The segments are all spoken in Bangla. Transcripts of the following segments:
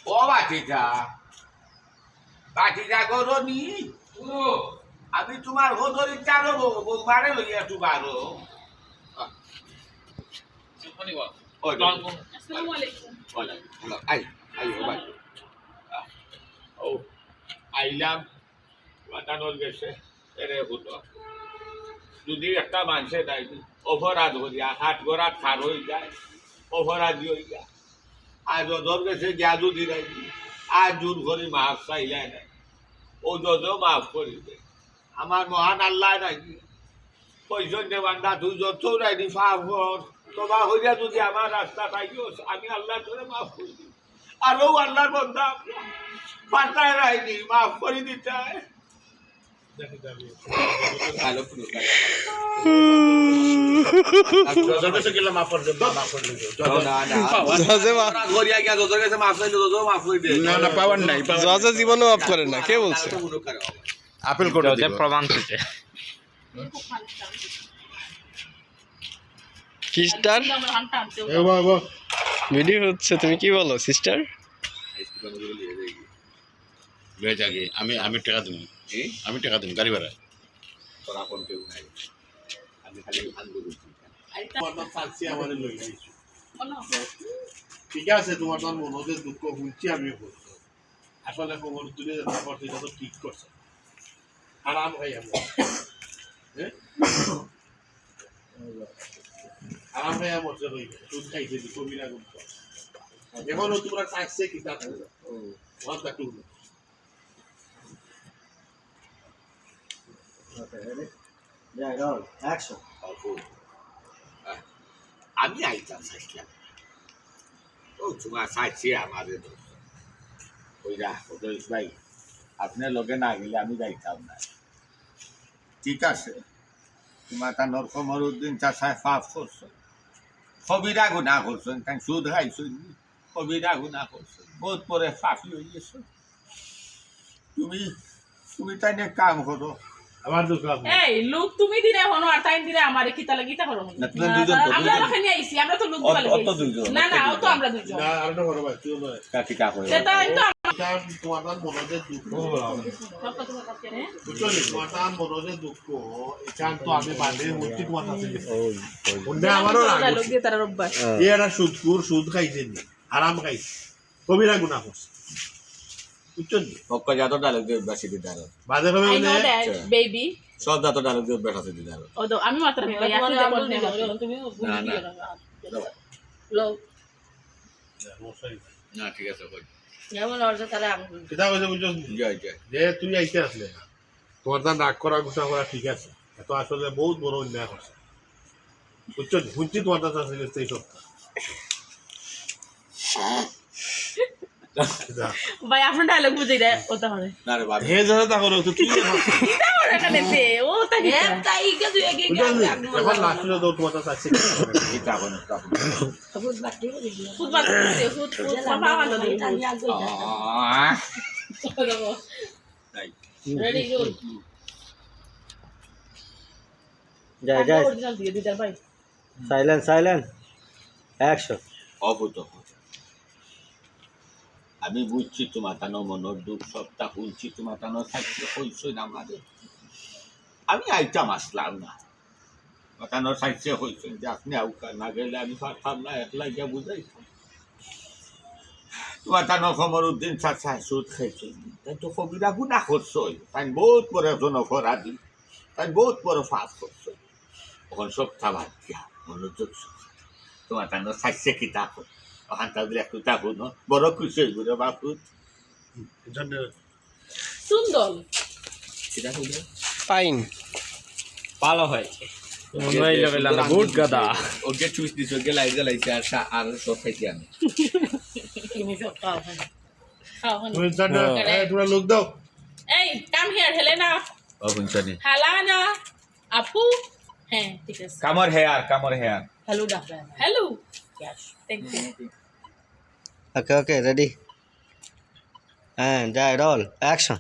ও বাটিটা বাটিটা গরনি আমি তোমার হোদরি চারো মারে লইয়া তুবারো আসসালামু আলাইকুম। আইলাম বাটানোর গেছে এরে হতো যদি একটা মানুষে নাই অপরাধ করিয়া হাট গড়াত খার হয়ে যায় অপরাধী হয়ে যায় আজ ওদের গেছে জাদু দিলাই আজ জোর করে মাফ চাইলাই নাই ও যদিও মাফ করিবে আমার মহান আল্লাহ নাকি কইজন দেবান্দা তুই যত রাইনি ফাফ কর তোমার হইয়া যদি আমার রাস্তা পাইও আমি আল্লাহ তোরে মাফ করি দিই আরও আল্লাহর বন্ধা পাতায় রাইনি মাফ করে দিতে জীবনে মাফ করে না কে বলছে আপেল করে প্রমাণ থেকে সিস্টার ভিডিও হচ্ছে তুমি কি বলো সিস্টার আমি আমি টাকা দেবো আমি টাকা দেবো গাড়ি ভাড়া ঠিক আছে তোমার তার মনে দুঃখ বুঝছি আমিও করছি আসলে খবর তুলে করছে এটা তো ঠিক করছে আরাম খাই আমি আরাম খাই মরছে হইবে দুধ খাইছে কবিরা গুণ এখনো তোমরা থাকছে কি তা আমি আইতাম চাইছিলাম ও তোমার চাইছি আমাদের ওইরা ওদের ভাই আপনার লগে না গেলে আমি যাইতাম না ঠিক আছে তোমার তা নরকমর উদ্দিন চাষায় ফাফ করছো কবিরা গুণা করছো তাই সুদ খাইছো কবিরা গুণা করছো বহুত পরে ফাফি হয়ে গেছো তুমি তুমি তাই নিয়ে কাম করো আমার দুঃখ এই লোক তুমি দিলে হনো আর তাই দিলে আমারে কি তালা গীতা করো না তুমি দুইজন আমরা ওখানে আইছি আমরা তো লোক দিবা অত দুইজন না না ও তো আমরা দুইজন না আর তো করো ভাই তুই না কাকি কা কই সেটা তো তোমার তার মনে দুঃখ বুঝছো তোমার তার মনে দুঃখ এখান তো আমি বাঁধে হচ্ছি তোমার কাছে আমারও লোক দিয়ে তারা অভ্যাস এরা সুদকুর সুদ খাইছে নি আরাম খাইছে কবিরা গুণা করছে বুঝছো পক্ক যত ডায়লগ দিয়ে বেশি দিতে আরো বাজে ভাবে আই নো দ্যাট বেবি সব যত ডায়লগ দিয়ে বেশি দিতে আরো ও তো আমি মাত্র ভাই আপনি দেখুন তুমি না না লোক না ঠিক আছে কই যেমন অর্থ তারা কিতা কইছে বুঝছো জয় জয় যে তুই আইতে আসলে না তোমার তার নাক করা ঘোষণা করা ঠিক আছে এত আসলে বহুত বড় অন্যায় করছে বুঝছো বুঝছি তোমার তার আসলে সেই সব ভাই আপনার ডায়লগ বুঝাই দেয় ওটা হবে না রে বাবা হে যারা তা করো তো তুই কিতা করে এখানে সে ও তাই তাই কে তুই আগে এখন লাস্টে তো তোমার তার আছে এটা বনে ফুটবল বাবা ভালো দেই নাই রেডি গো যাই যাই অরিজিনাল দিয়ে দিদার ভাই সাইলেন্ট সাইলেন্ট অ্যাকশন অভূত আমি বুঝছি তোমার তানো মনোর দুঃখ সবটা বুঝছি তোমার তানো থাকছে হইছই না আমাদের আমি আইতাম আসলাম না তানোর সাইছে হইছেন যে আপনি আউকা না গেলে আমি পারতাম না একলা গিয়া বুঝাইতাম তোমার তানো খমর উদ্দিন চাচা সুদ খাইছে তাই তো কবিরা গুণা করছই তাই বহুত বড় একজন অপরাধী তাই বহুত বড় ফাঁস করছই তখন সব থাবার দিয়া মনোযোগ তোমার তানো সাইছে কি তা ওখানটা একটু তাকু ন বড় খুশি হইব রে বাপু সুন্দর সেটা হইল ফাইন ভালো হয়েছে গুড গাদা ওকে চুইস দিস ওকে লাইট জ্বালাইছে আর সব খাইছি আমি তুমি সব খাও খাও তোমরা লোক দাও এই কাম হিয়ার হেলেনা ও বুঝছনি হালানা আপু হ্যাঁ ঠিক আছে কামর হেয়ার হ্যালো দা hello cash thank you okay okay ready হ্যাঁ যাই রোল অ্যাকশন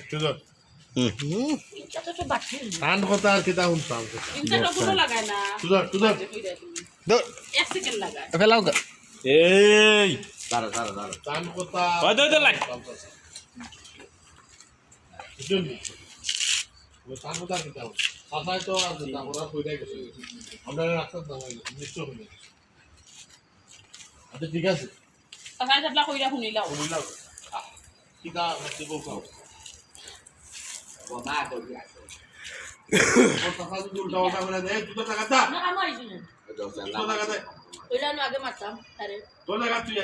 সুন্দর এটা তো বাকি কান কথা আর কিতা শুনতাম ইনটা তো লাগায় না সুন্দর সুন্দর এক সেকেন্ড লাগা ফেলাও এই তান কথা ওই তো লাই বুঝলি ও তান কথা কি দাও আসাই তো আছে আমরা কইরা গেছে আমরা রাস্তা দাও নিশ্চয় হইছে আচ্ছা ঠিক আছে সকাল সাপলা কইরা শুনিলাও বুঝলা কিটা মতে বলছো বোমা করি আছে ও টাকা উল্টা উল্টা করে দে দুটো টাকা দা না আমার আইছি না দুটো টাকা দে কইলা আগে মারতাম আরে তোর টাকা তুই